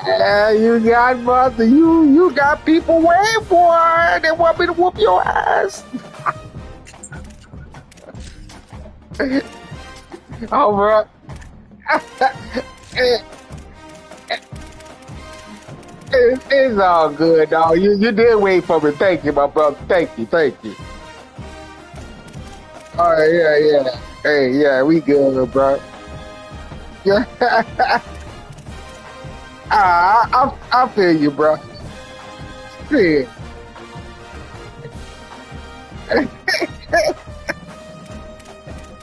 Yeah, you got mother. You got people waiting for it. They want me to whoop your ass. Oh, bro. It's all good, dog. You did wait for me. Thank you, my brother. Thank you, thank you. All right, yeah. Hey, yeah, we good, bro. Yeah. I feel you, bro. Yeah.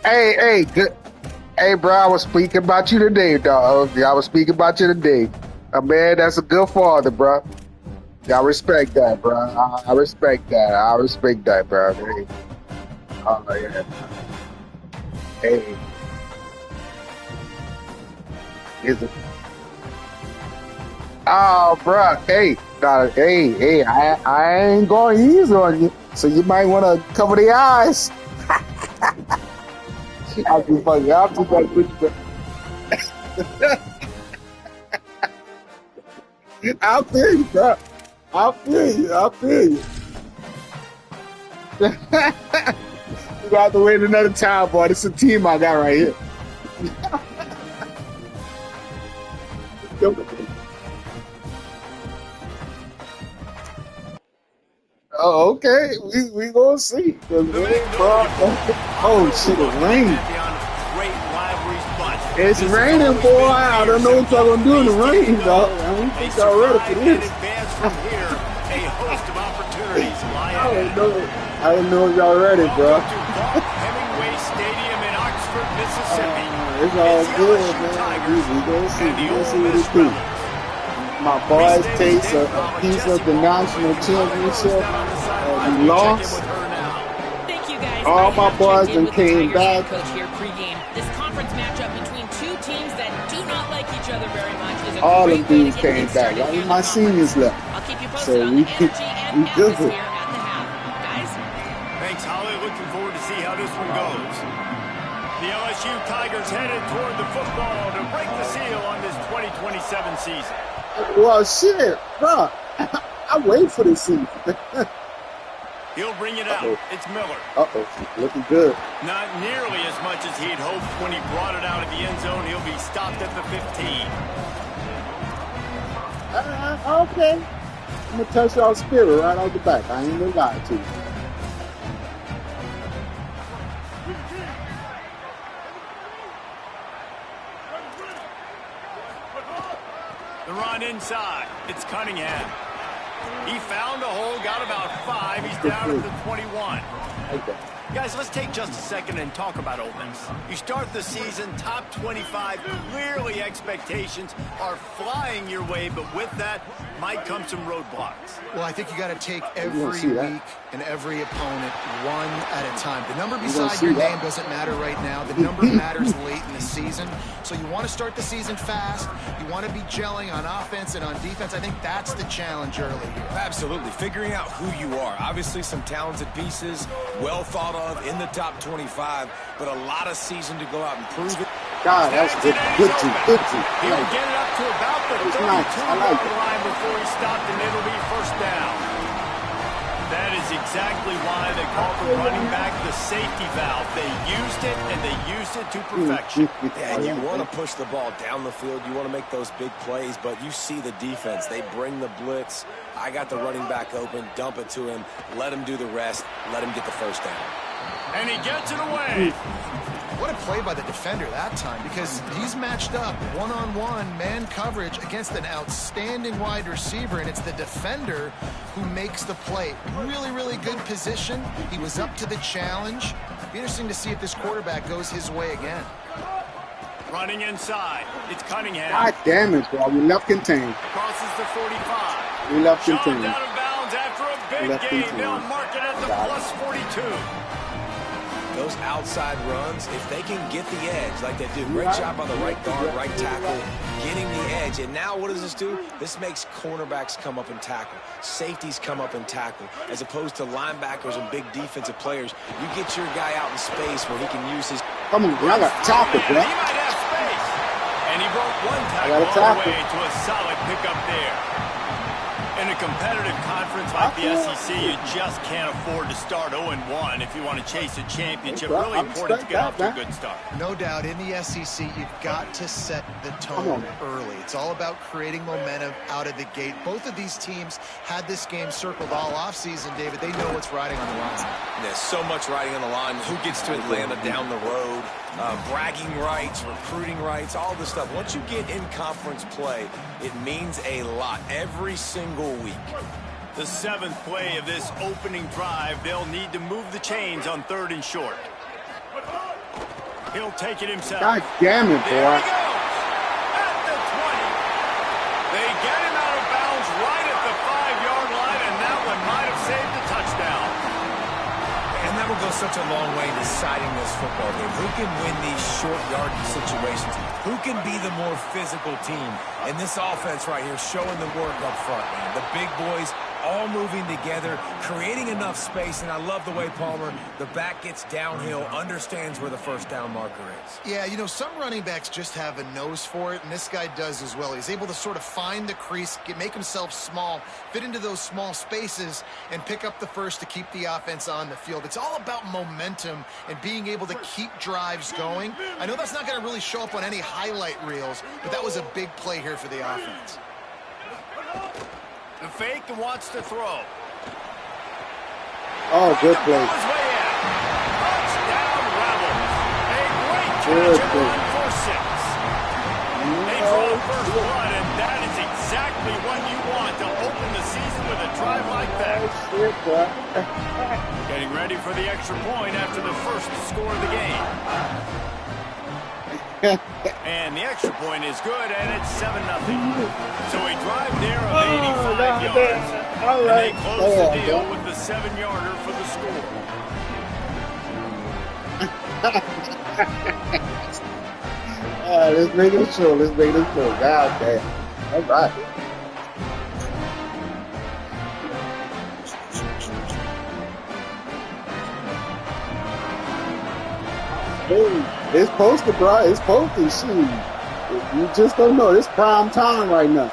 Hey, good. Hey, bro, I was speaking about you today, dog. I was speaking about you today. A man that's a good father, bro. I respect that, bro. I respect that. I respect that, bro. Hey, oh, yeah. Hey, is it? Oh, bro. Hey, hey. I ain't going easy on you, so you might want to cover the eyes. I'll be fucking. I'll be fucking with you, bro. I feel you, bro. I feel you. I feel you. You got to wait another time, boy. This is a team I got right here. Oh, okay. We gonna see. Oh shit, it's raining. It's raining, boy. I don't know what y'all gonna do in the rain, dog. I don't think y'all ready for this. I didn't know if y'all ready, bro. It's all good, man. We gonna see. We gonna see what it do. My boys taste a piece of the national championship. We lost. All my boys then came back. This conference matchup between two teams that do not like each other very much is a all of these came back. Only my seniors left. I'll keep you posted So on we the energy and good. atmosphere at the half. Guys? Thanks, Holly. Looking forward to see how this one goes. The LSU Tigers headed toward the football to break the seal on this 2027 season. Well, shit, bro. I wait for this season. He'll bring it out. It's Miller. Looking good. Not nearly as much as he'd hoped when he brought it out of the end zone. He'll be stopped at the 15. Okay. I'm going to touch y'all spirit right off the back. I ain't going to lie to you. The run inside. It's Cunningham. He found a hole, got about 5. He's down at the 21. Okay. Guys, let's take just a second and talk about opens. You start the season top 25. Clearly, expectations are flying your way, but with that might come some roadblocks. Well, I think you got to take every week and every opponent one at a time. The number beside your name doesn't matter right now. The number matters late in the season. So you want to start the season fast. You want to be gelling on offense and on defense. I think that's the challenge early here. Absolutely. Figuring out who you are. Obviously, some talented pieces, well thought of in the top 25, but a lot of season to go out and prove it. God, that's good. Good team. He'll get it up to about the 32-yard line before he stopped, and it'll be first down. That is exactly why they call the running back the safety valve. They used it, and they used it to perfection. Yeah, and you want to push the ball down the field. You want to make those big plays, but you see the defense. They bring the blitz. I got the running back open. Dump it to him. Let him do the rest. Let him get the first down. And he gets it away. What a play by the defender that time, because he's matched up one-on-one man coverage against an outstanding wide receiver, and it's the defender who makes the play. Really, really good position. He was up to the challenge. Be interesting to see if this quarterback goes his way again. Running inside. It's Cunningham. God damn it, bro. We left contained. Crosses the 45. We left Shot contained. out of bounds after a big game. They'll mark it at the plus 42. Those outside runs, if they can get the edge like they did, great job by the right guard, right tackle, getting the edge. And now what does this do? This makes cornerbacks come up and tackle, safeties come up and tackle, as opposed to linebackers and big defensive players. You get your guy out in space where he can use his... Come on, bro. I got tackle, bro. He might have space. And he broke one quarterback all the way to a solid pickup there. In a competitive conference like the SEC, you just can't afford to start 0-1 if you want to chase a championship. Really important to get off to a good start. No doubt, in the SEC, you've got to set the tone early. It's all about creating momentum out of the gate. Both of these teams had this game circled all offseason, David. They know what's riding on the line. There's so much riding on the line. Who gets to Atlanta down the road? Bragging rights, recruiting rights, all this stuff. Once you get in conference play, it means a lot every single week. The 7th play of this opening drive, they'll need to move the chains on 3rd and short. He'll take it himself. God damn it, boy. There he goes. At the 20. They get him out of bounds right at the 5-yard line, and that one might have saved the touchdown. And that will go such a long way in deciding this football game. Who can win these short yardage situations? Who can be the more physical team? And this offense right here showing the work up front, man. The big boys all moving together, creating enough space, and I love the way Palmer, the back gets downhill, understands where the first down marker is. Yeah, you know, some running backs just have a nose for it, and this guy does as well. He's able to sort of find the crease, make himself small, fit into those small spaces, and pick up the first to keep the offense on the field. It's all about momentum and being able to keep drives going. I know that's not going to really show up on any highlight reels, but that was a big play here for the offense. The fake and wants to throw. Oh, good play. Touchdown, Rebels. A great catch and run for 6. They draw first blood, and that is exactly what you want to open the season with a drive like that. Getting ready for the extra point after the first score of the game. And the extra point is good, and it's 7-0. So a drive there of 85 yards. And they close the deal with the 7-yarder for the score. Let's make it show. Let's make it show. God damn. All right. Hey, it's posted, bro. It's posted. Shoot. You just don't know. It's prime time right now.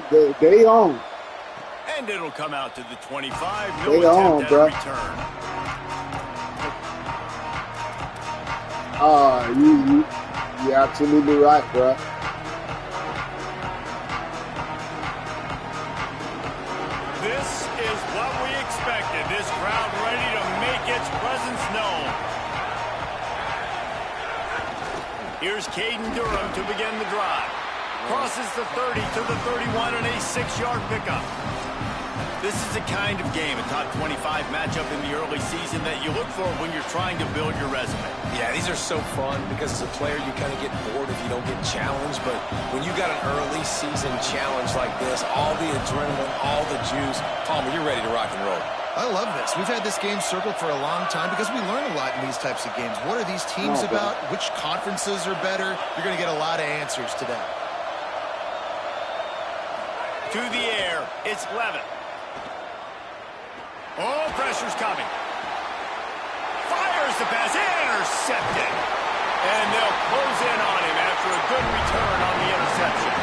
They on. And it'll come out to the 25. No They on, attempt bro. at a return. You're absolutely right, bro. This is what we expected. This crowd ready to make its presence known. Here's Caden Durham to begin the drive. Crosses the 30 to the 31 and a 6-yard pickup. This is the kind of game, a top 25 matchup in the early season that you look for when you're trying to build your resume. Yeah, these are so fun because as a player, you kind of get bored if you don't get challenged. But when you got an early season challenge like this, all the adrenaline, all the juice, Palmer, you're ready to rock and roll. I love this. We've had this game circled for a long time because we learn a lot in these types of games. What are these teams about? Which conferences are better? You're going to get a lot of answers today. To the air, it's Levitt. Oh, pressure's coming. Fires the pass, intercepted. And they'll close in on him after a good return on the interception.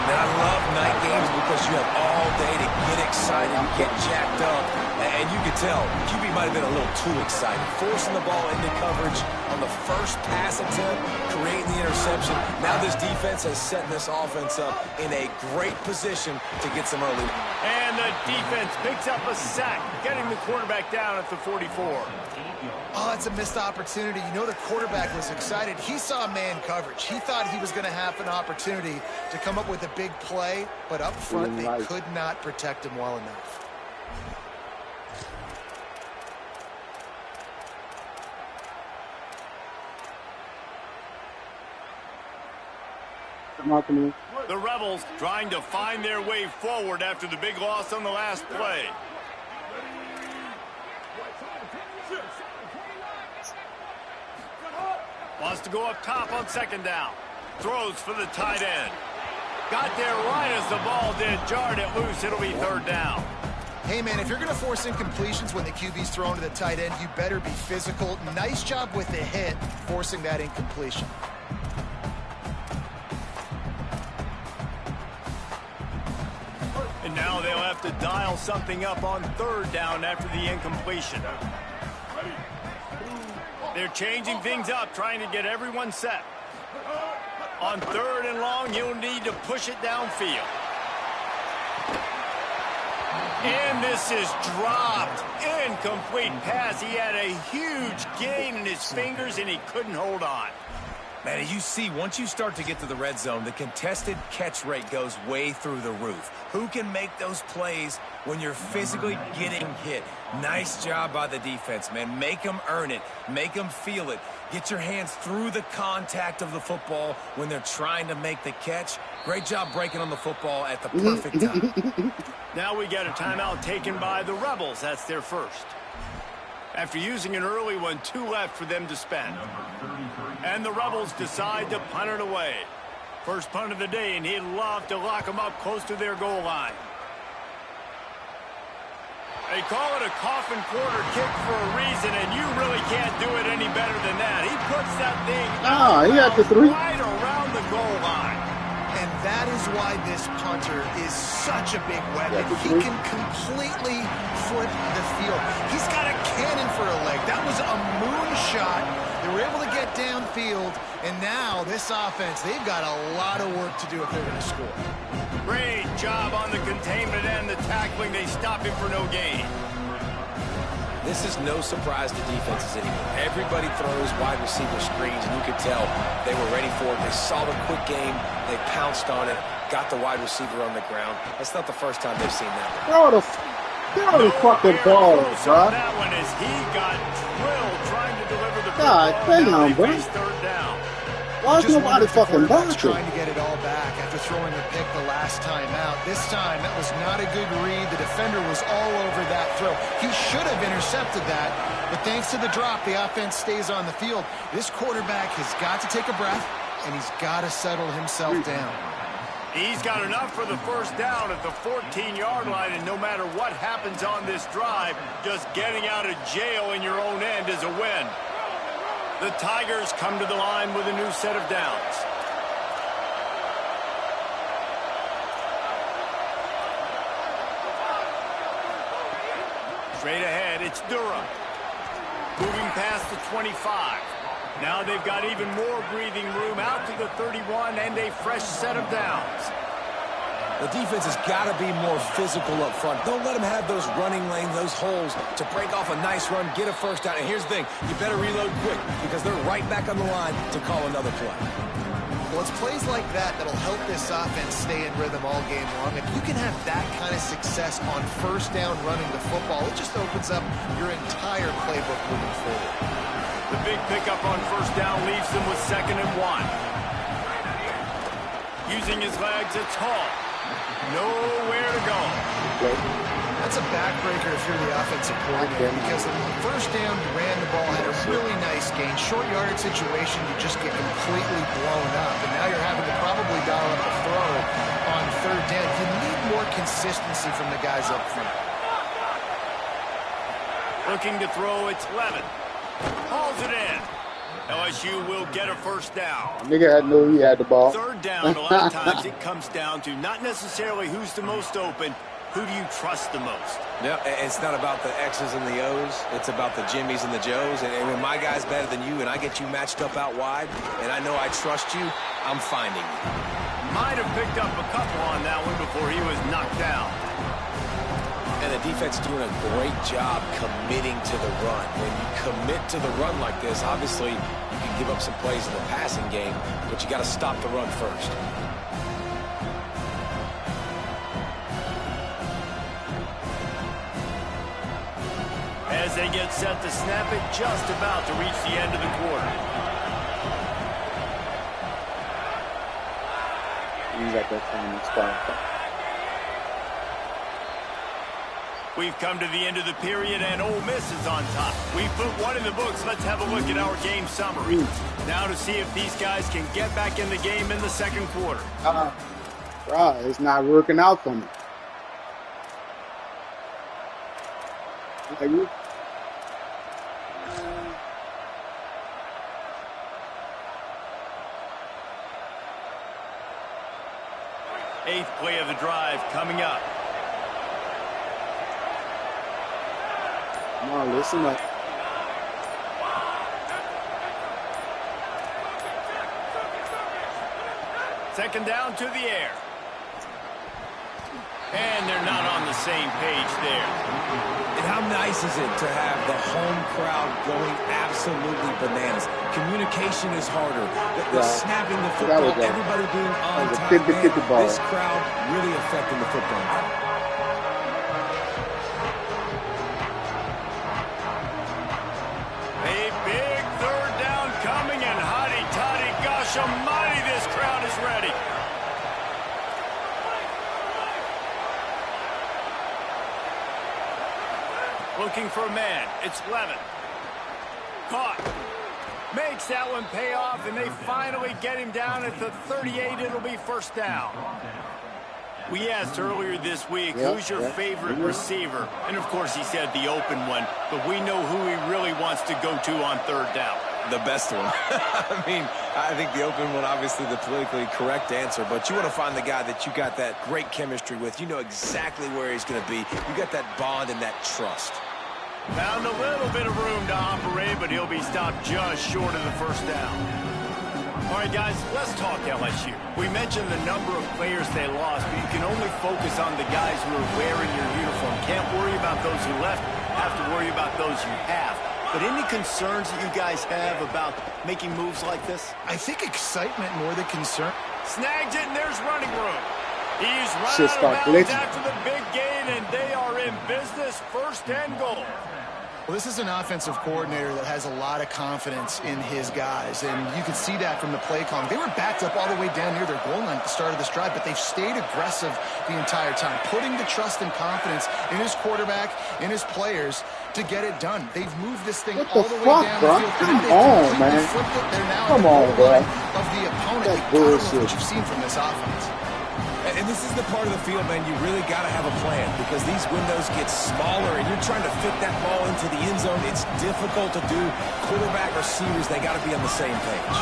And I love night games because you have all day to get excited, get jacked up. And you can tell, QB might have been a little too excited. Forcing the ball into coverage on the first pass attempt, creating the interception. Now this defense has set this offense up in a great position to get some early. And the defense picks up a sack, getting the quarterback down at the 44. Oh, it's a missed opportunity. You know the quarterback was excited. He saw man coverage. He thought he was going to have an opportunity to come up with a big play, but up front they could not protect him well enough. The Rebels trying to find their way forward after the big loss on the last play. Wants to go up top on 2nd down. Throws for the tight end. Got there right as the ball did. Jarred it loose. It'll be 3rd down. Hey, man, if you're going to force incompletions when the QB's thrown to the tight end, you better be physical. Nice job with the hit, forcing that incompletion. Now they'll have to dial something up on third down after the incompletion. They're changing things up, trying to get everyone set. On third and long, you'll need to push it downfield. And this is dropped. Incomplete pass. He had a huge gain in his fingers, and he couldn't hold on. Man, you see, once you start to get to the red zone, the contested catch rate goes way through the roof. Who can make those plays when you're physically getting hit? Nice job by the defense, man. Make them earn it. Make them feel it. Get your hands through the contact of the football when they're trying to make the catch. Great job breaking on the football at the perfect time. Now we got a timeout taken by the Rebels. That's their first. After using an early one, 2 left for them to spend. And the Rebels decide to punt it away. First punt of the day, and he'd love to lock them up close to their goal line. They call it a coffin quarter kick for a reason, and you really can't do it any better than that. He puts that thing he got the 3. right around the goal line. And that is why this punter is such a big weapon. He can completely flip the field. He's got a cannon for a leg. That was a moonshot. They were able to get downfield, and now this offense, they've got a lot of work to do if they're going to score. Great job on the containment and the tackling. They stop him for no gain. This is no surprise to defenses anymore. Everybody throws wide receiver screens, and you could tell they were ready for it. They saw the quick game. They pounced on it, got the wide receiver on the ground. That's not the first time they've seen that one. Throw the fucking ball, bro. That one is he got drilled trying to deliver the God damn, bro. Third down. Why is nobody fucking blocking? Trying to get it all back after throwing the pick the last time out. This time, that was not a good read. The defender was all over that throw. He should have intercepted that, but thanks to the drop, the offense stays on the field. This quarterback has got to take a breath, and he's got to settle himself down. He's got enough for the first down at the 14-yard line, and no matter what happens on this drive, just getting out of jail in your own end is a win. The Tigers come to the line with a new set of downs. Straight ahead, it's Durham. Moving past the 25. Now they've got even more breathing room out to the 31 and a fresh set of downs. The defense has got to be more physical up front. Don't let them have those running lanes, those holes to break off a nice run, get a first down. And here's the thing, you better reload quick because they're right back on the line to call another play. Well, it's plays like that that'll help this offense stay in rhythm all game long. If you can have that kind of success on first down running the football, it just opens up your entire playbook moving forward. The big pickup on first down leaves them with 2nd and 1. Using his legs, it's Hall. Nowhere to go. That's a backbreaker if you're the offensive coordinator, because on the first down, you ran the ball, had a really nice gain. Short yardage situation, you just get completely blown up. And now you're having to probably dial up a throw on third down. You need more consistency from the guys up front. Looking to throw, it's Levin. Hauls it in. LSU will get a first down. Nigga had knew he had the ball. Third down, a lot of times it comes down to not necessarily who's the most open, who do you trust the most? Yeah, it's not about the X's and the O's. It's about the Jimmys and the Joes. And when my guy's better than you and I get you matched up out wide and I know I trust you, I'm finding you. Might have picked up a couple on that one before he was knocked down. And the defense is doing a great job committing to the run. When you commit to the run like this, obviously you can give up some plays in the passing game, but you got to stop the run first. As they get set to snap it, just about to reach the end of the quarter. He's at that time spot. We've come to the end of the period, and Ole Miss is on top. We've put one in the books. Let's have a look at our game summary. Now to see if these guys can get back in the game in the second quarter. It's not working out for me. Eighth play of the drive coming up. Come on, listen up. Second down to the air. And they're not on the same page there. And how nice is it to have the home crowd going absolutely bananas? Communication is harder. The snapping the football, everybody being on time. This crowd really affecting the football. A big third down coming, and hotty-toddy, gosh almighty, this crowd is ready. Looking for a man. It's Levin. Caught. Makes that one pay off, and they finally get him down at the 38. It'll be first down. We asked earlier this week, who's your favorite receiver? And, of course, he said the open one, but we know who he really wants to go to on third down. The best one. I mean, I think the open one, obviously the politically correct answer, but you want to find the guy that you got that great chemistry with. You know exactly where he's going to be. You got that bond and that trust. Found a little bit of room to operate, but he'll be stopped just short of the first down. All right, guys, let's talk LSU. We mentioned the number of players they lost, but you can only focus on the guys who are wearing your uniform. Can't worry about those who left. Have to worry about those you have. But any concerns that you guys have about making moves like this? I think excitement more than concern. Snagged it, and there's running room. He's run out of bounds after the big gain, and they are in business, first and goal. Well, this is an offensive coordinator that has a lot of confidence in his guys, and you can see that from the play calling. They were backed up all the way down near their goal line at the start of this drive, but they've stayed aggressive the entire time, putting the trust and confidence in his quarterback, in his players, to get it done. They've moved this thing all the way down the field. Come on, man. They're now Come on, bro. Of the opponent. That's bullshit. What you've seen from this offense. And this is the part of the field, man, you really got to have a plan because these windows get smaller and you're trying to fit that ball into the end zone. It's difficult to do. Quarterback, receivers, they got to be on the same page.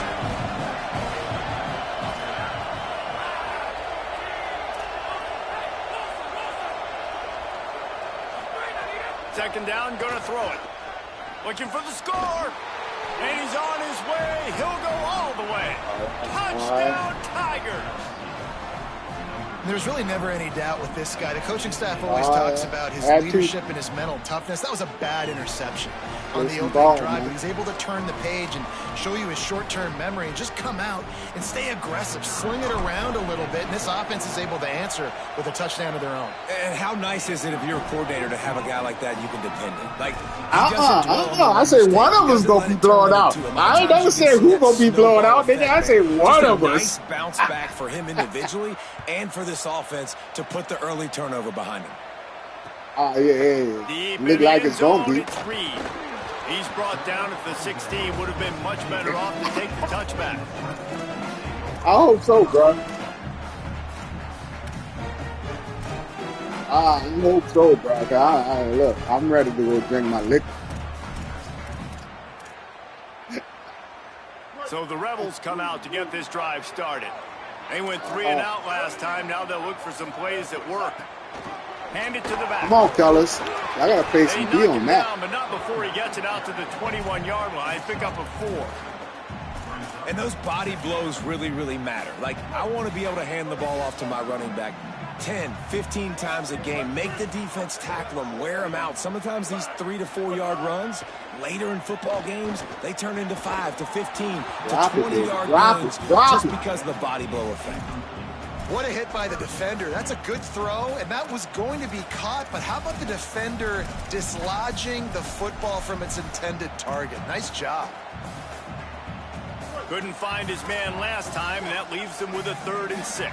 Second down, going to throw it. Looking for the score. And he's on his way. He'll go all the way. Touchdown, Tigers. There's really never any doubt with this guy. The coaching staff always talks about his leadership and his mental toughness. That was a bad interception on the opening drive, but he's able to turn the page and show you his short-term memory and just come out and stay aggressive, sling it around a little bit, and this offense is able to answer with a touchdown of their own. And how nice is it if you're a coordinator to have a guy like that you can depend on? Like, I say one of us gonna be blown out. I ain't never said who gonna be blown out. Nigga, I say one of us. Nice bounce back for him individually and for this offense to put the early turnover behind him. Yeah. Look like it's gonna be. He's brought down at the 16. Would have been much better off to take the touchback. I hope so, bro. I hope so, bro. Look, I'm ready to go drink my liquor. So the Rebels come out to get this drive started. They went 3 and out last time. Now they'll look for some plays that work. Hand it to the back. Come on, fellas. I got to pay some deal on that. Down, but not before he gets it out to the 21-yard line. Pick up a 4. And those body blows really, really matter. Like, I want to be able to hand the ball off to my running back 10, 15 times a game. Make the defense tackle them, wear them out. Sometimes these 3 to 4 yard runs, later in football games, they turn into 5 to 15 to 20-yard runs just because of the body blow effect. What a hit by the defender. That's a good throw, and that was going to be caught, but how about the defender dislodging the football from its intended target? Nice job. Couldn't find his man last time, and that leaves him with a 3rd and 6.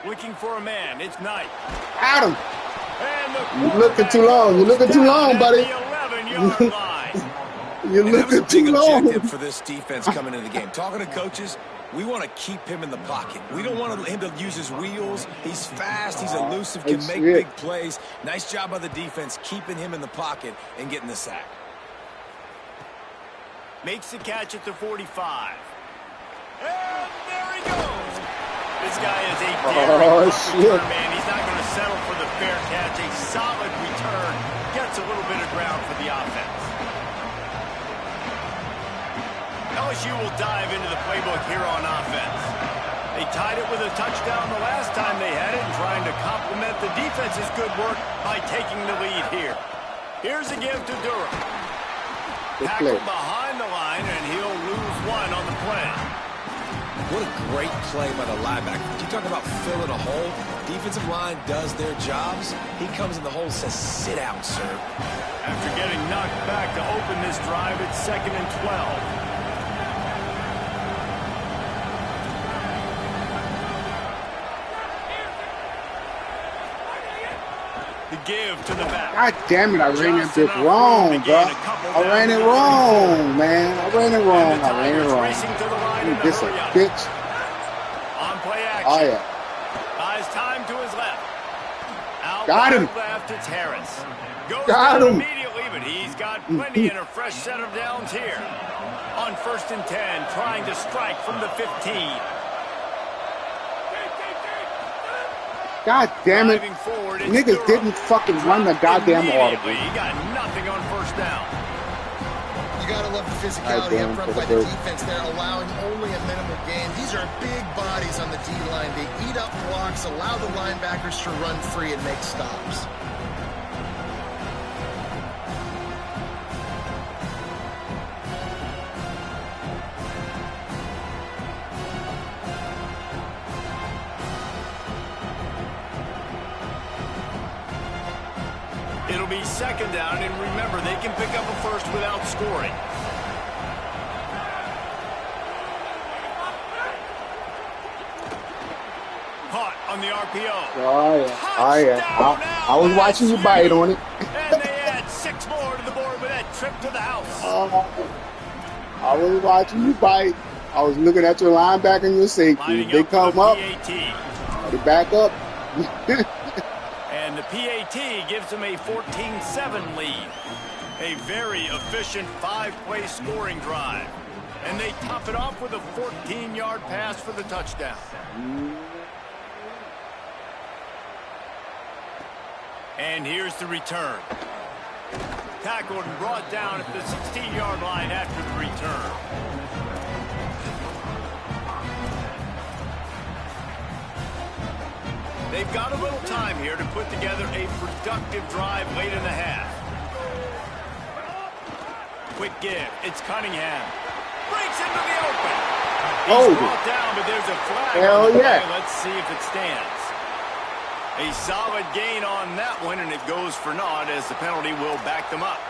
Looking for a man. It's Knight. Adam, you're looking too long. You're looking too long, buddy. 11-yard line. You're looking too long. Objective for this defense coming into the game. Talking to coaches, we want to keep him in the pocket. We don't want him to use his wheels. He's fast. He's elusive. Can make big plays. Nice job by the defense keeping him in the pocket and getting the sack. Makes the catch at the 45. And there he goes. This guy is a daring shit. return man. He's not going to settle for the fair catch. A solid return gets a little bit of ground for the offense. LSU will dive into the playbook here on offense. They tied it with a touchdown the last time they had it and trying to complement the defense's good work by taking the lead here. Here's a give to Durham. Tackled behind the line, and he'll lose one on the play. What a great play by the linebacker. You talk about filling a hole. Defensive line does their jobs. He comes in the hole and says, sit out, sir. After getting knocked back to open this drive, it's 2nd and 12. The give to the back. God damn it, I ran that bit wrong, bro. I ran it wrong, man. I ran it wrong. This a bitch. On play action. Oh, yeah. Buys time to his left. Out Got him. Left, it's Harris. Goes Got down him. immediately, but he's got plenty and a fresh set of downs here. On 1st and 10, trying to strike from the 15. God damn it. Niggas didn't fucking run the goddamn audible. He got nothing on 1st down. You gotta love the physicality up front by the defense there, allowing only a minimal gain. These are big bodies on the D-line. They eat up blocks, allow the linebackers to run free and make stops. It'll be 2nd down, and remember, they can pick up a first without scoring. Caught on the RPO. Oh, yeah. Oh, yeah. I was watching you bite on it. And they add 6 more to the board with that trip to the house. I was watching you bite. I was looking at your linebacker and your safety. They come up. They back up. And the PAT gives them a 14-7 lead. A very efficient 5-play scoring drive. And they top it off with a 14-yard pass for the touchdown. And here's the return. Tackled and brought down at the 16-yard line after the return. They've got a little time here to put together a productive drive late in the half. Quick give. It's Cunningham. Breaks into the open. He's brought down, but there's a flag. Hell yeah. Let's see if it stands. A solid gain on that one, and it goes for naught as the penalty will back them up.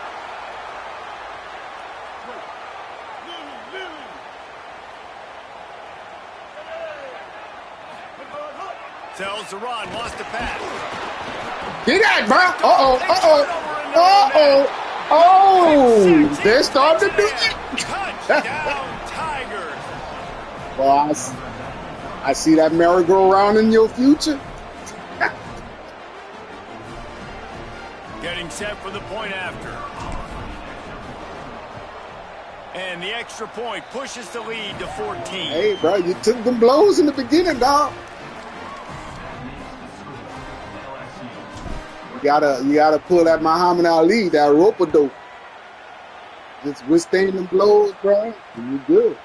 Tells the run, lost the pass. Get that, bro. Oh, they're starting to do it. Touchdown, Tigers. Well, I see that merry-go-round in your future. Getting set for the point after. And the extra point pushes the lead to 14. Hey, bro, you took them blows in the beginning, dog. You gotta pull that Muhammad Ali, that rope-a-dope. Just withstand them blows, bro. You good.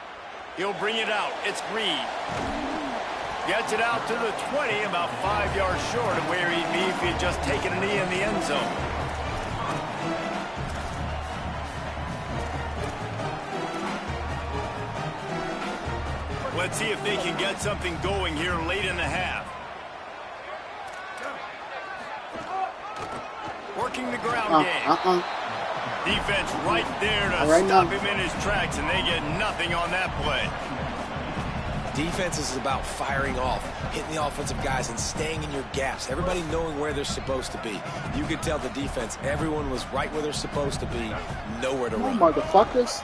He'll bring it out. It's Green. Gets it out to the 20, about 5 yards short of where he'd be if he had just taken a knee in the end zone. Let's see if they can get something going here late in the half. Working the ground game. Defense right there to stop him in his tracks, and they get nothing on that play. Defense is about firing off, hitting the offensive guys, and staying in your gaps. Everybody knowing where they're supposed to be. You could tell the defense, everyone was right where they're supposed to be, nowhere to run. Motherfuckers.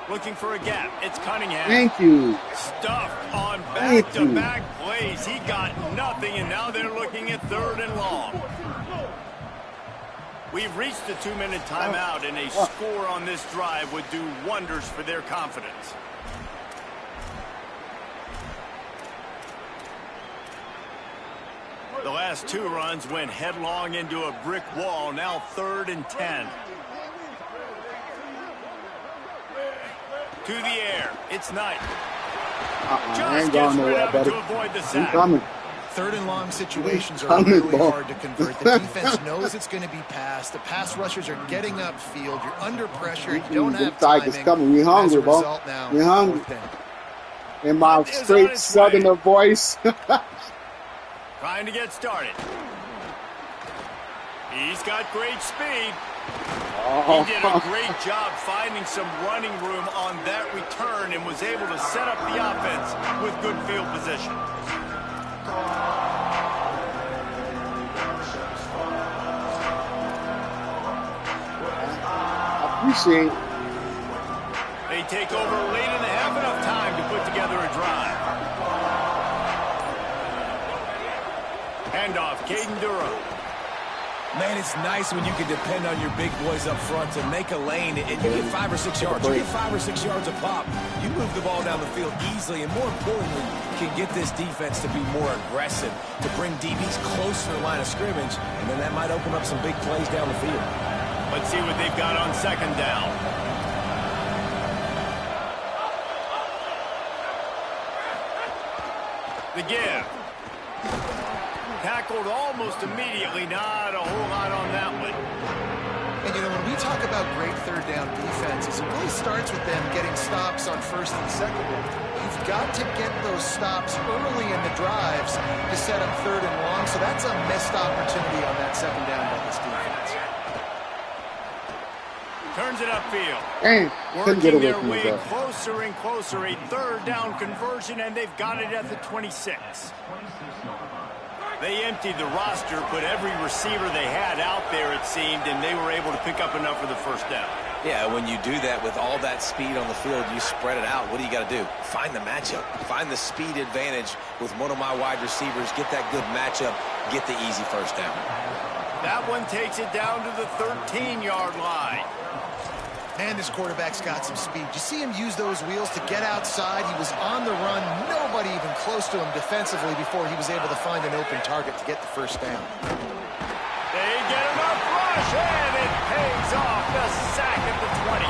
Looking for a gap. It's Cunningham. Thank you. Stuffed on back-to-back plays. He got nothing, and now they're looking at 3rd and long. We've reached the 2-minute timeout, and a score on this drive would do wonders for their confidence. The last 2 runs went headlong into a brick wall. Now 3rd and 10. To the air. It's Knight. I ain't going nowhere, buddy. To avoid the I'm sack. coming. 3rd and long situations are really hard to convert. The defense knows it's going to be passed. The pass rushers are getting upfield. You're under pressure. You don't have timing. Tigers coming. We hungry, bro. We hungry. In my straight southerner voice. Trying to get started. He's got great speed. He did a great job finding some running room on that return and was able to set up the offense with good field position. I appreciate. They take over late in the half, enough time to put together a drive. Handoff, Caden Durham. Man, it's nice when you can depend on your big boys up front to make a lane and you get 5 or 6 yards. You get 5 or 6 yards a pop. You move the ball down the field easily and, more importantly, can get this defense to be more aggressive, to bring DBs close to the line of scrimmage, and then that might open up some big plays down the field. Let's see what they've got on 2nd down. The give. Tackled almost immediately. Not a whole lot on that one. And, you know, when we talk about great 3rd down defenses, it really starts with them getting stops on 1st and 2nd down. You've got to get those stops early in the drives to set up 3rd and long, so that's a missed opportunity on that 2nd down by this defense. Turns it upfield. Hey, couldn't get away Working from their way that. closer and closer. A 3rd down conversion, and they've got it at the 26. They emptied the roster, put every receiver they had out there, it seemed, and they were able to pick up enough for the 1st down. Yeah, when you do that with all that speed on the field, you spread it out. What do you got to do? Find the matchup. Find the speed advantage with one of my wide receivers. Get that good matchup. Get the easy 1st down. That one takes it down to the 13-yard line. Man, this quarterback's got some speed. You see him use those wheels to get outside. He was on the run. Nobody even close to him defensively before he was able to find an open target to get the 1st down. They get enough rush, and it pays off. The sack at the 20.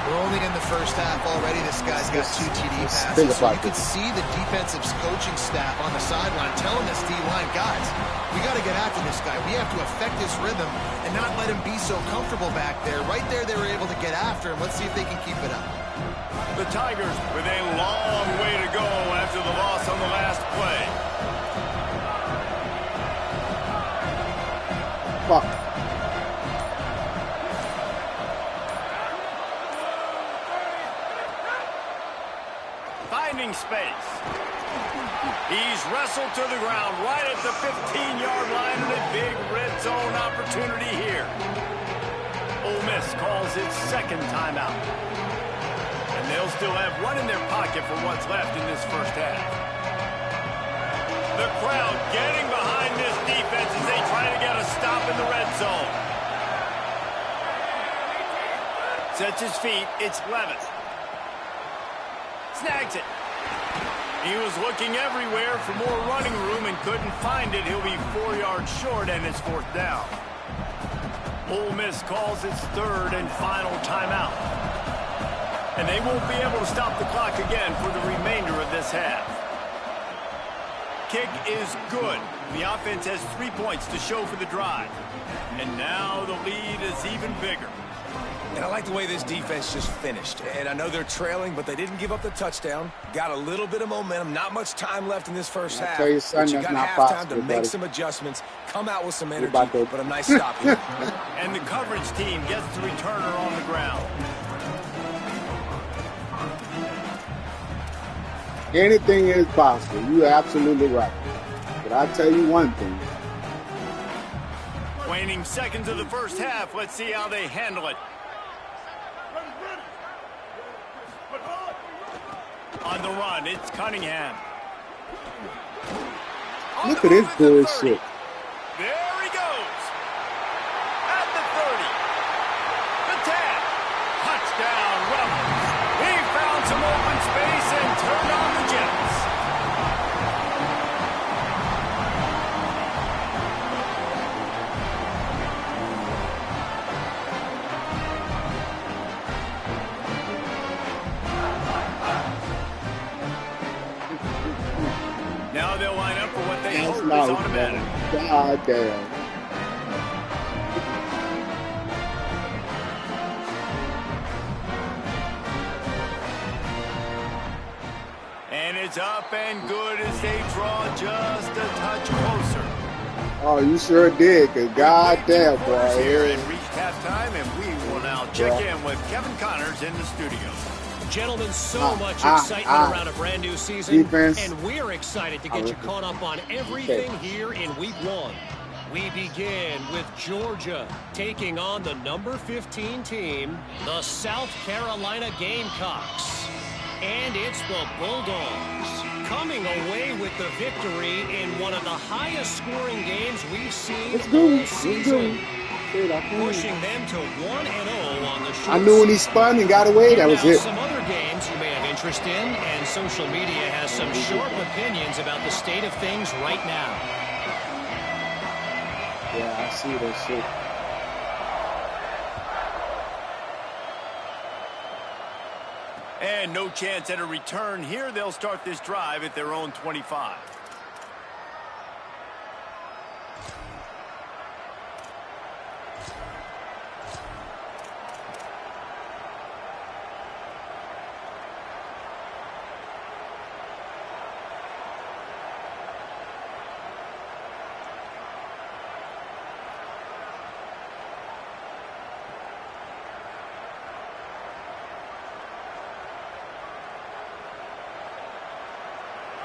We're only in the 1st half already. This guy's got 2 TD passes. So you could see the defensive coaching staff on the sideline telling this D-line, guys, we got to get after this guy. We have to affect his rhythm and not let him be so comfortable back there. Right there, they were able to get after him. Let's see if they can keep it up. The Tigers with a long way to go after the loss on the last play. Fuck. Finding space. He's wrestled to the ground right at the 15-yard line, and a big red zone opportunity here. Ole Miss calls its 2nd timeout. And they'll still have one in their pocket for what's left in this 1st half. The crowd getting behind this defense as they try to get a stop in the red zone. Sets his feet. It's Levis. Snags it. He was looking everywhere for more running room and couldn't find it. He'll be 4 yards short, and it's 4th down. Ole Miss calls its 3rd and final timeout. And they won't be able to stop the clock again for the remainder of this half. Kick is good. The offense has 3 points to show for the drive. And now the lead is even bigger. And I like the way this defense just finished. And I know they're trailing, but they didn't give up the touchdown. Got a little bit of momentum. Not much time left in this 1st half. Tell you, son, but you that's got not halftime possible, to make buddy. some adjustments, come out with some energy, to- but a nice stop here. And the coverage team gets the returner on the ground. Anything is possible. You're absolutely right. But I'll tell you one thing. Waning seconds of the 1st half. Let's see how they handle it. On the run, it's Cunningham. Look at this bullshit. There he goes. At the 30. The 10. Touchdown, Rebels. He found some open space and turned on the Jets. Now they'll line up for what they That's hope nice, is automatic. man. God damn. And it's up and good as they draw just a touch closer. Oh, you sure did, because goddamn, boy. Here and reach halftime, and we will now check in with Kevin Connors in the studio. Gentlemen, so much excitement around a brand new season, and we're excited to get you caught up on everything here in Week 1. We begin with Georgia taking on the number 15 team, the South Carolina Gamecocks. And it's the Bulldogs coming away with the victory in one of the highest scoring games we've seen all season. Pushing them to 1-0 on the short. I knew when he spun and got away, that was it. Some other games you may have interest in, and social media has some sharp opinions about the state of things right now. Yeah, I see that shit. And no chance at a return here. They'll start this drive at their own 25.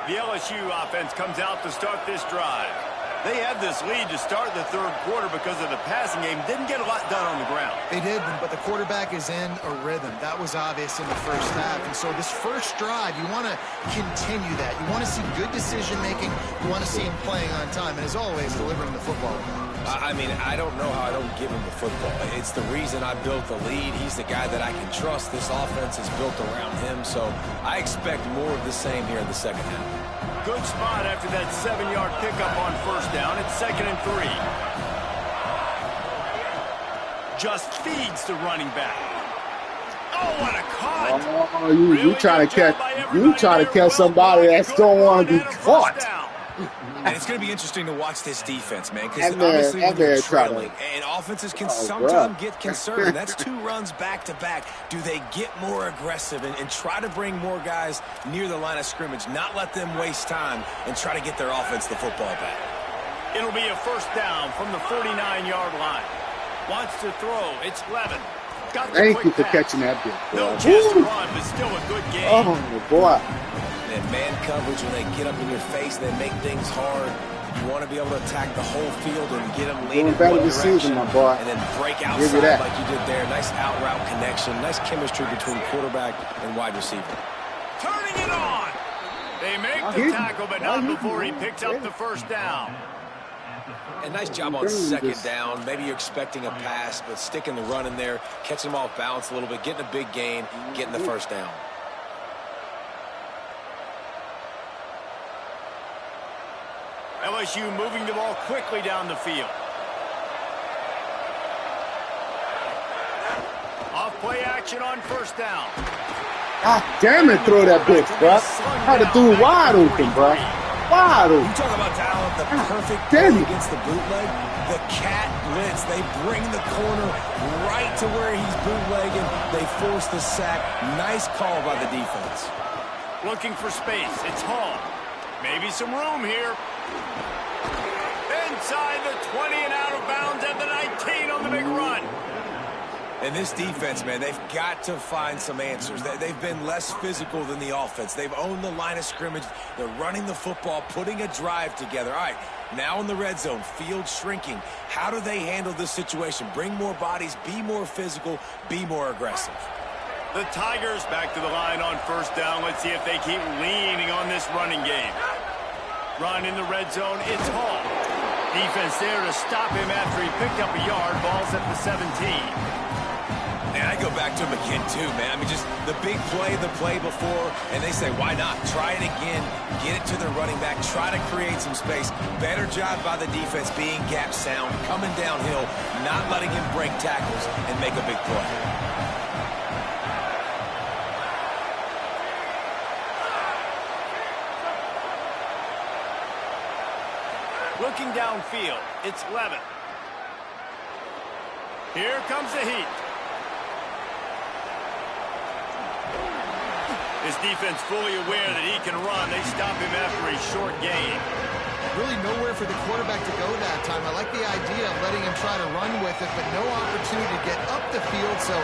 The LSU offense comes out to start this drive. They had this lead to start the third quarter because of the passing game. Didn't get a lot done on the ground. They did, but the quarterback is in a rhythm. That was obvious in the first half. And so this first drive, you want to continue that. You want to see good decision-making. You want to see him playing on time. And as always, delivering the football. I mean, I don't know how I don't give him the football. It's the reason I built the lead. He's the guy that I can trust. This offense is built around him. So I expect more of the same here in the second half. Good spot after that 7-yard pickup on first down. It's 2nd and 3. Just feeds the running back. Oh, what a caught! Oh, you trying to catch somebody that don't want to be caught. And it's going to be interesting to watch this defense, man, because obviously when you're trailing, and offenses can sometimes get concerned. That's 2 runs back-to-back. Do they get more aggressive and try to bring more guys near the line of scrimmage, not let them waste time, and try to get their offense the football back? It'll be a first down from the 49-yard line. Wants to throw. It's Levin. Thank you for catching that bit. No chance to run, but still a good game. Oh, boy. And man coverage, when they get up in your face, they make things hard. You want to be able to attack the whole field and get them leaning in one direction, my boy. and then break outside like you did there. Nice out-route connection, nice chemistry between quarterback and wide receiver. Turning it on. They make the tackle, but not before he picks up the first down. And nice job on second down. Maybe you're expecting a pass, but sticking the run in there, catching them off balance a little bit, getting a big gain, getting the first down. LSU moving the ball quickly down the field. Off play action on first down. God damn it, throw that bitch, bro. Had to do wide open, bro. Wide open. You talk about talent, the perfect play against the bootleg. The cat blitz. They bring the corner right to where he's bootlegging. They force the sack. Nice call by the defense. Looking for space. It's Hall. Maybe some room here. Inside the 20 and out of bounds at the 19 on the big run. And this defense, man, they've got to find some answers. They've been less physical than the offense. They've owned the line of scrimmage. They're running the football, putting a drive together. All right, now in the red zone, field shrinking. How do they handle this situation? Bring more bodies, be more physical, be more aggressive. The Tigers back to the line on first down. Let's see if they keep leaning on this running game. Run in the red zone. It's Hall. Defense there to stop him after he picked up a yard. Ball's at the 17. And I go back to him again, too, man. I mean, just the big play, the play before, and they say, why not? Try it again, get it to their running back, try to create some space. Better job by the defense being gap sound, coming downhill, not letting him break tackles and make a big play. Looking downfield, it's Levitt. Here comes the heat. His defense fully aware that he can run. They stop him after a short gain. Really nowhere for the quarterback to go that time. I like the idea of letting him try to run with it, but no opportunity to get up the field, so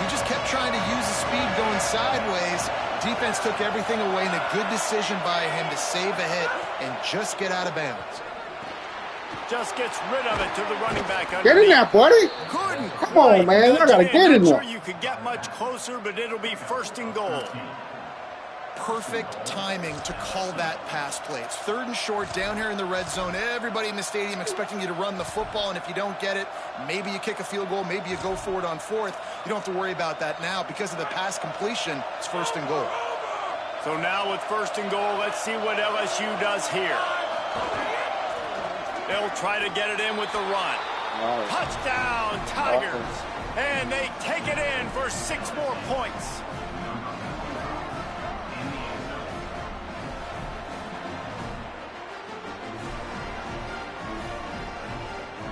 he just kept trying to use the speed going sideways. Defense took everything away, and a good decision by him to save a hit and just get out of bounds. Just gets rid of it to the running back. Get in there, buddy. Couldn't Come on, man. I gotta get in there. Not sure you could get much closer, but it'll be 1st and goal. Perfect timing to call that pass play. It's 3rd and short down here in the red zone. Everybody in the stadium expecting you to run the football, and if you don't get it, maybe you kick a field goal, maybe you go for it on 4th. You don't have to worry about that now. Because of the pass completion, it's 1st and goal. So now with 1st and goal, let's see what LSU does here. They'll try to get it in with the run. Wow. Touchdown, Tigers. And they take it in for 6 more points.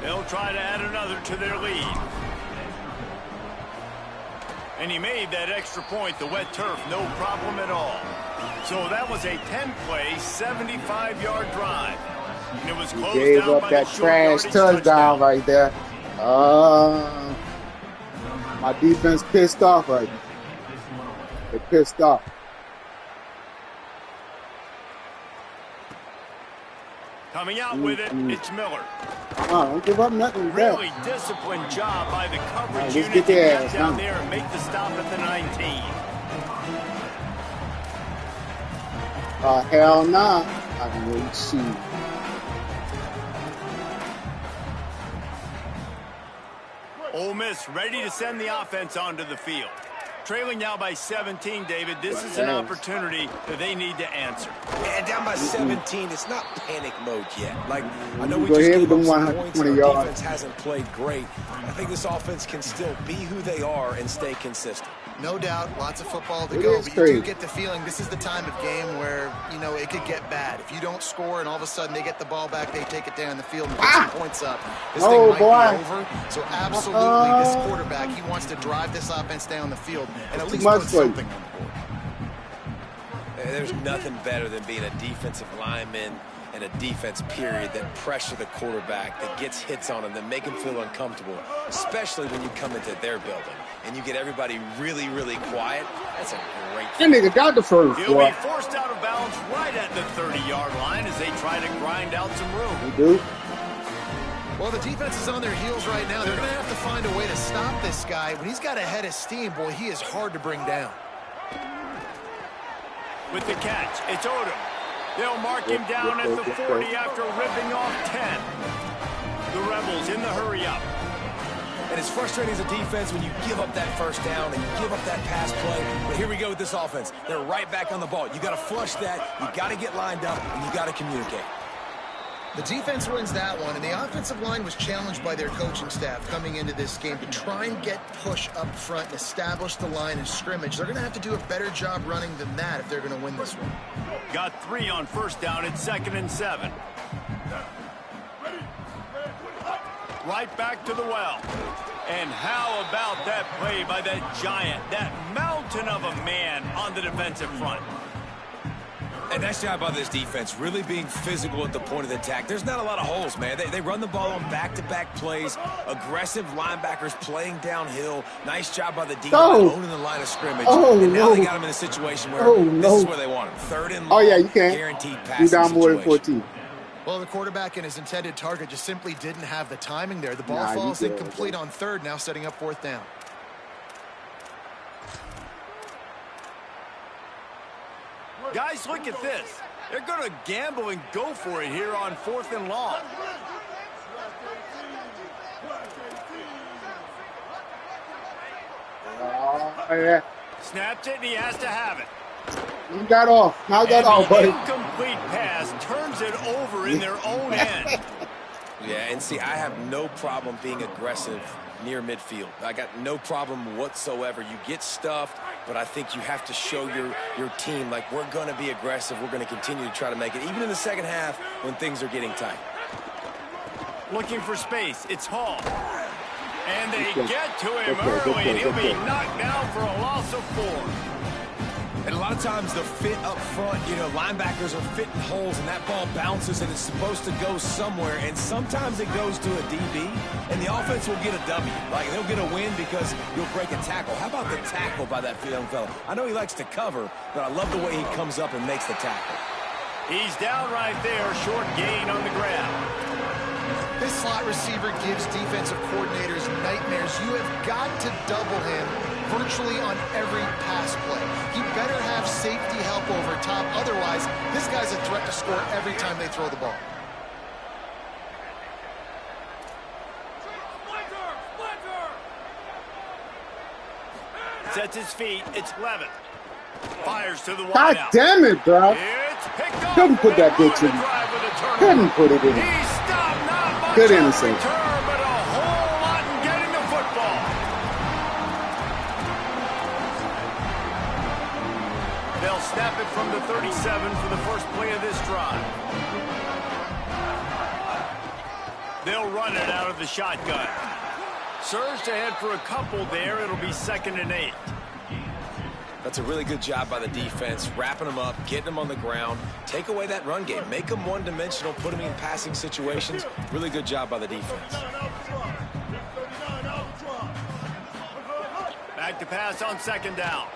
They'll try to add another to their lead. And he made that extra point, the wet turf, no problem at all. So that was a 10-play, 75-yard drive. And it was closed Gave down up by that the trash touchdown right there. My defense pissed off right now. They pissed off. Coming out with it, it's Miller. Don't give up nothing. Really disciplined job by the coverage let's unit get to their get ass down down there and make the stop at the 19. Hell nah. I can really see. Ole Miss ready to send the offense onto the field. Trailing now by 17, David. This is an opportunity that they need to answer. And down by 17, it's not panic mode yet. Like, I know we Go just ahead gave with up them some points 120 and our yards. defense hasn't played great. I think this offense can still be who they are and stay consistent. No doubt, lots of football to It go, is but crazy. you do get the feeling this is the time of game where, you know, it could get bad. If you don't score and all of a sudden they get the ball back, they take it down the field and put some points up, this thing might be over. So absolutely, this quarterback, he wants to drive this offense down the field and at least put something on the board. There's nothing better than being a defensive lineman and a defense period that pressure the quarterback, that gets hits on him, that make him feel uncomfortable, especially when you come into their building and you get everybody really, really quiet. That's a great That nigga got the first. He'll be forced out of bounds right at the 30-yard line as they try to grind out some room. They do. Well, the defense is on their heels right now. They're going to have to find a way to stop this guy. When he's got a head of steam, boy, he is hard to bring down. With the catch, it's Odom. They'll mark him down at the 40 after ripping off 10. The Rebels in the hurry-up. And it's frustrating as a defense when you give up that first down and you give up that pass play. But here we go with this offense. They're right back on the ball. You got to flush that. You got to get lined up, and you got to communicate. The defense wins that one, and the offensive line was challenged by their coaching staff coming into this game to try and get push up front and establish the line of scrimmage. They're going to have to do a better job running than that if they're going to win this one. Got 3 on first down. It's 2nd and 7. Right back to the well. And how about that play by that giant, that mountain of a man on the defensive front? And nice job by this defense, really being physical at the point of the attack. There's not a lot of holes, man. They run the ball on back-to-back plays. Aggressive linebackers playing downhill. Nice job by the defense owning the line of scrimmage. And now they got them in a situation where this is where they want them. 3rd and long, you can't. guaranteed passing You down more than situation. 14. Well, the quarterback and his intended target just simply didn't have the timing there. The ball falls incomplete on 3rd, now setting up 4th down. Guys, look at this. They're going to gamble and go for it here on 4th and long. Snapped it, and he has to have it. You got off. Now got off, buddy. Incomplete pass turns it over in their own end. Yeah, and see, I have no problem being aggressive near midfield. I got no problem whatsoever. You get stuffed, but I think you have to show your team, like, we're going to be aggressive. We're going to continue to try to make it, even in the second half when things are getting tight. Looking for space. It's Hall. And they get to him early, and he'll be knocked down for a loss of 4. And a lot of times the fit up front, you know, linebackers are fitting holes, and that ball bounces, and it's supposed to go somewhere, and sometimes it goes to a DB, and the offense will get a W. Like, they'll get a win because you'll break a tackle. How about the tackle by that young fella? I know he likes to cover, but I love the way he comes up and makes the tackle. He's down right there, short gain on the ground. This slot receiver gives defensive coordinators nightmares. You have got to double him virtually on every pass play. He better have safety help over top. Otherwise, this guy's a threat to score every time they throw the ball. Sets his feet. It's Levitt. Fires to the God wideout. damn it, bro. It's picked up. Couldn't put that bitch in. Couldn't put it in. He stopped, not much Good on innocent. return, but a whole lot in getting the football. They'll snap it from the 37 for the first play of this drive. They'll run it out of the shotgun. Surged ahead for a couple there. It'll be 2nd and 8. That's a really good job by the defense, wrapping them up, getting them on the ground, take away that run game, make them one-dimensional, put them in passing situations. Really good job by the defense. Back to pass on 2nd down.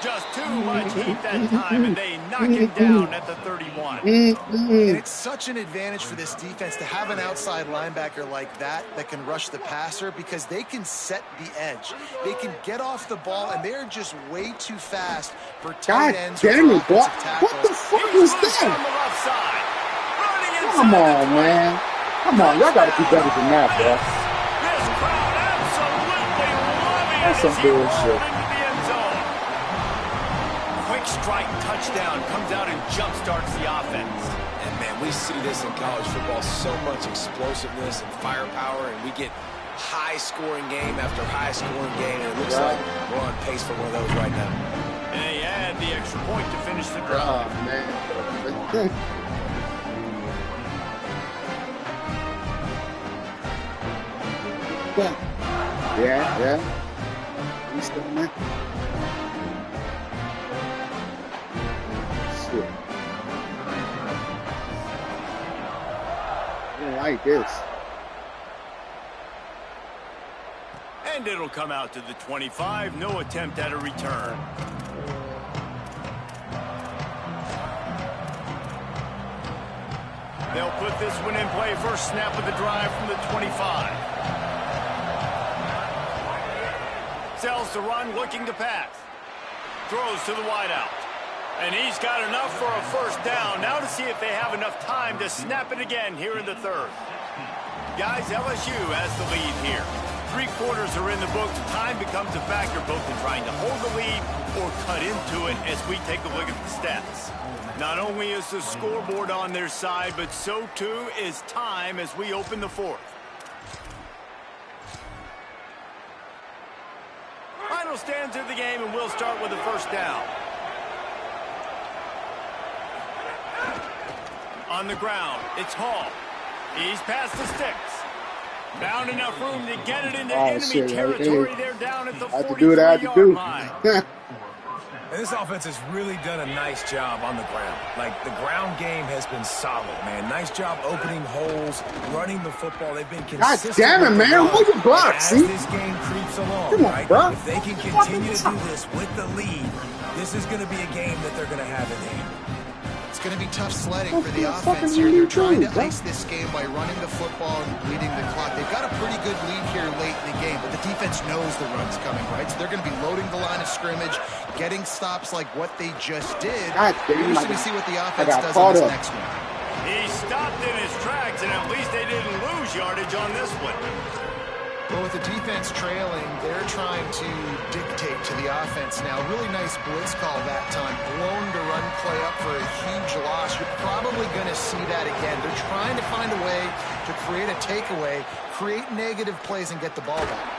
Just too much heat that time, and they knock him down at the 31. And it's such an advantage for this defense to have an outside linebacker like that can rush the passer because they can set the edge. They can get off the ball, and they're just way too fast for tight ends or offensive tackles. What the fuck was that? Come on, man. Come on, y'all gotta be better than that, bro. This crowd absolutely loving it. That's some bullshit. Quick strike touchdown comes out and jumpstarts the offense. And man, we see this in college football, so much explosiveness and firepower, and we get high-scoring game after high-scoring game, and it looks like we're on pace for one of those right now. And they add the extra point to finish the drive. Oh, man. Yeah. He's still in there. Shit. I don't like this. And it'll come out to the 25. No attempt at a return. They'll put this one in play. First snap of the drive from the 25. Sells to run, looking to pass. Throws to the wideout. And he's got enough for a first down. Now to see if they have enough time to snap it again here in the 3rd. Guys, LSU has the lead here. 3 quarters are in the books. Time becomes a factor both in trying to hold the lead or cut into it as we take a look at the stats. Not only is the scoreboard on their side, but so too is time as we open the 4th. Final stands of the game, and we'll start with the first down. On the ground, it's Hall. He's past the sticks. Found enough room to get it into enemy territory. They're down at the 43-yard line. And this offense has really done a nice job on the ground. Like, the ground game has been solid, man. Nice job opening holes, running the football. They've been consistent. God damn it, man. What you block, see? As this game creeps along, come on, right? Bro. If they can continue to do this with the lead, this is going to be a game that they're going to have in hand. It's going to be tough sledding for the offense here. They're trying to ice this game by running the football and bleeding the clock. They've got a pretty good lead here late in the game, but the defense knows the run's coming, right? So they're going to be loading the line of scrimmage, getting stops like what they just did. We're just going to see what the offense does on this next one. He stopped in his tracks, and at least they didn't lose yardage on this one. Well, with the defense trailing, they're trying to dictate to the offense now. Really nice blitz call that time. Blown the run play up for a huge loss. You're probably going to see that again. They're trying to find a way to create a takeaway, create negative plays, and get the ball back.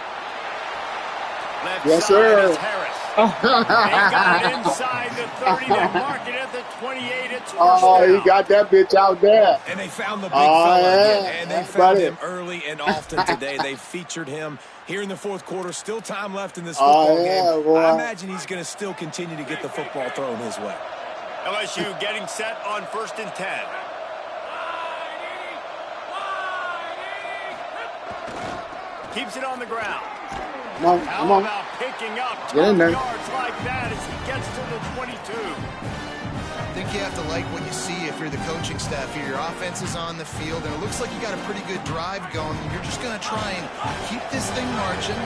Left Yes, side sir. is Harris. They got it inside the 30. They mark it at the 28. It's first down. He got that bitch out there. And they found the big fella again, Yeah. and they found him early and often today. They featured him here in the fourth quarter. Still time left in this football game. Boy. I imagine he's going to still continue to get the football thrown his way. LSU getting set on 1st and 10. Keeps it on the ground. Come on, How come on. about picking up Get in 12 there. yards like that as he gets to the 22? I think you have to like what you see if you're the coaching staff here. Your offense is on the field, and it looks like you got a pretty good drive going. You're just going to try and keep this thing marching,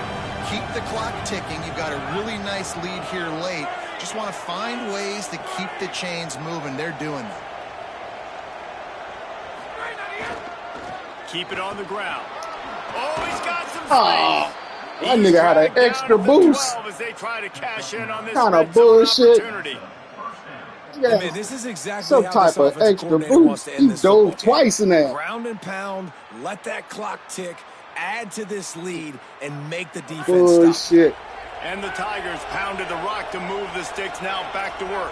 keep the clock ticking. You've got a really nice lead here late. Just want to find ways to keep the chains moving. They're doing that. Keep it on the ground. Oh, he's got some Oh, space. that He's nigga had an dragged down extra at the boost. 12 as they try to cash in on this Kinda red zone bullshit. opportunity. Yeah. Man, this is exactly Some how type this of offensive extra coordinator wants boost. to end He this football dove game. twice in that. Ground and pound, let that clock tick, add to this lead, and make the defense stop. Bullshit. And the Tigers pounded the rock to move the sticks. Now back to work.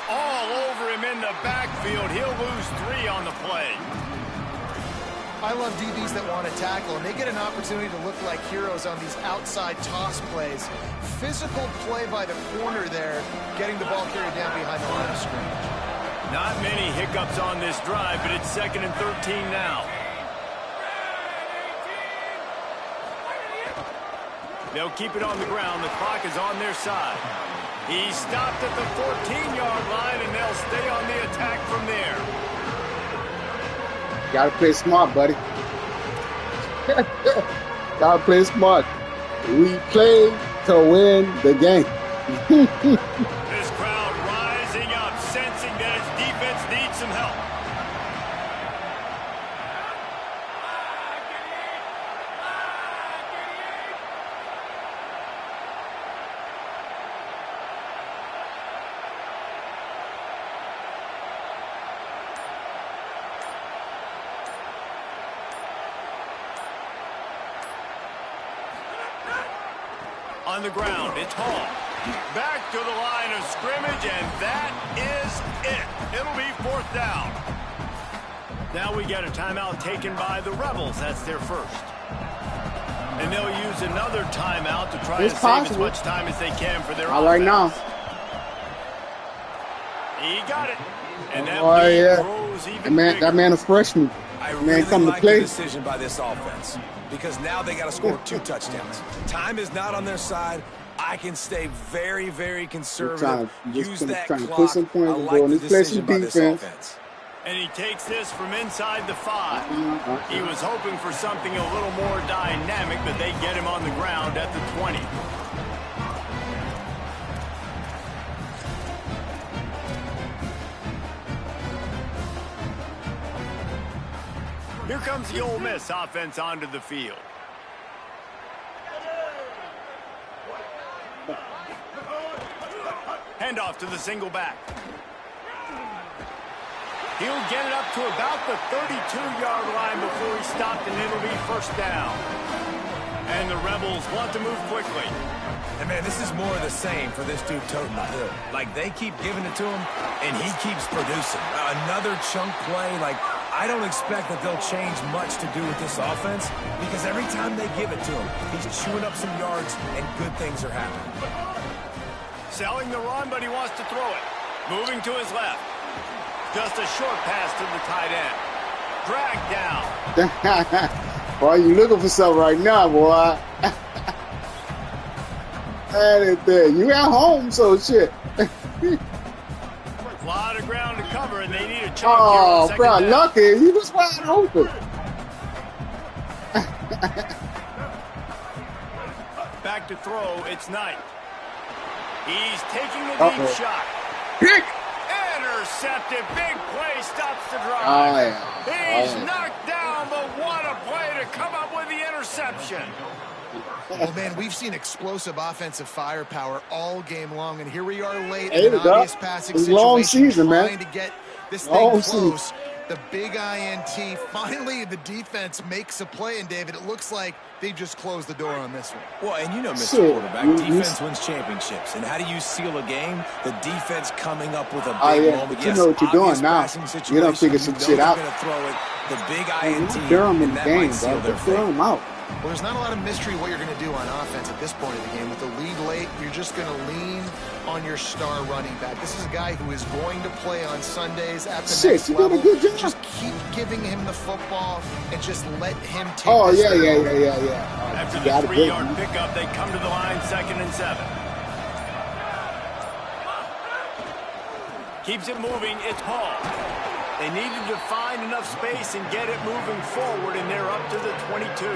All over him in the backfield. He'll lose 3 on the play. I love DBs that want to tackle, and they get an opportunity to look like heroes on these outside toss plays. Physical play by the corner there, getting the ball carried down behind the line of scrimmage. Not many hiccups on this drive, but it's 2nd and 13 now. They'll keep it on the ground. The clock is on their side. He stopped at the 14-yard line, and they'll stay on the attack from there. Gotta play smart, buddy. Gotta play smart. We play to win the game. This crowd rising up, sensing that its defense needs some help. On the ground, it's Hall. Back to the line of scrimmage, and that is it. It'll be 4th down. Now we get a timeout taken by the Rebels. That's their first. And they'll use another timeout to try to save as much time as they can for their offense. Right now. He got it. And that grows even bigger. That man a freshman. I Man really come to like play. the decision by this offense because now they got to score 2 touchdowns. Time is not on their side. I can stay very, very conservative. Use that trying to clock. put some points I on the like board. the He plays decision some by this defense. offense. And he takes this from inside the 5. He was hoping for something a little more dynamic, but they get him on the ground at the 20. Here comes the Ole Miss offense onto the field. Handoff to the single back. He'll get it up to about the 32-yard line before he stopped, and it'll be 1st down. And the Rebels want to move quickly. And, man, this is more of the same for this dude toting the hood. Like, they keep giving it to him, and he keeps producing. Another chunk play. Like, I don't expect that they'll change much to do with this offense because every time they give it to him, he's chewing up some yards, and good things are happening. Selling the run, but he wants to throw it. Moving to his left. Just a short pass to the tight end. Dragged down. Boy, you looking for something right now, boy. That is there. You at home, so shit. A lot of ground to cover, and they need a chunk here Oh, on 2nd bro, down. lucky. He was wide open. Back to throw, it's Knight. He's taking the deep shot. Pick. Intercepted. Big play stops the drive. Oh, yeah. He's knocked down, but what a play to come up with the interception. Well, man, we've seen explosive offensive firepower all game long, and here we are late in an obvious passing situation, long season, trying man. to get this thing close. The big INT. Finally, the defense makes a play, and David, it looks like they just closed the door on this one. Well, and you know, Mr. Quarterback, defense wins championships. And how do you seal a game? The defense coming up with a big moment. You know what you're doing now. You don't figure some shit out. They're going to throw it. The big INT. Durham in the game, bro. Throw him out. Well, there's not a lot of mystery what you're going to do on offense at this point of the game. With the lead late, you're just going to lean on your star running back. This is a guy who is going to play on Sundays at the next level. You did a good job. Just keep giving him the football and just let him take yeah. After the 3-yard pickup, they come to the line 2nd and 7. Keeps it moving. It's Paul. They needed to find enough space and get it moving forward, and they're up to the 22.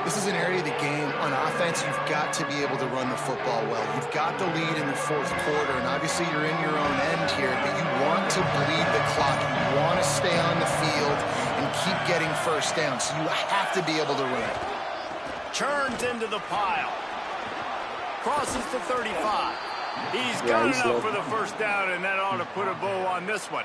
This is an area of the game on offense you've got to be able to run the football well. You've got the lead in the 4th quarter, and obviously you're in your own end here, but you want to bleed the clock. You want to stay on the field and keep getting first down, so you have to be able to run. Churns into the pile. Crosses to 35. He's got enough for the first down, and that ought to put a bow on this one.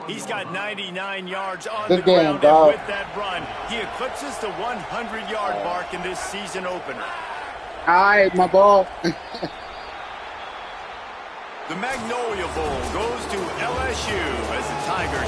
He's got 99 yards on the ground, and with that run, he eclipses the 100-yard mark in this season opener. All right, my ball. The Magnolia Bowl goes to LSU as the Tigers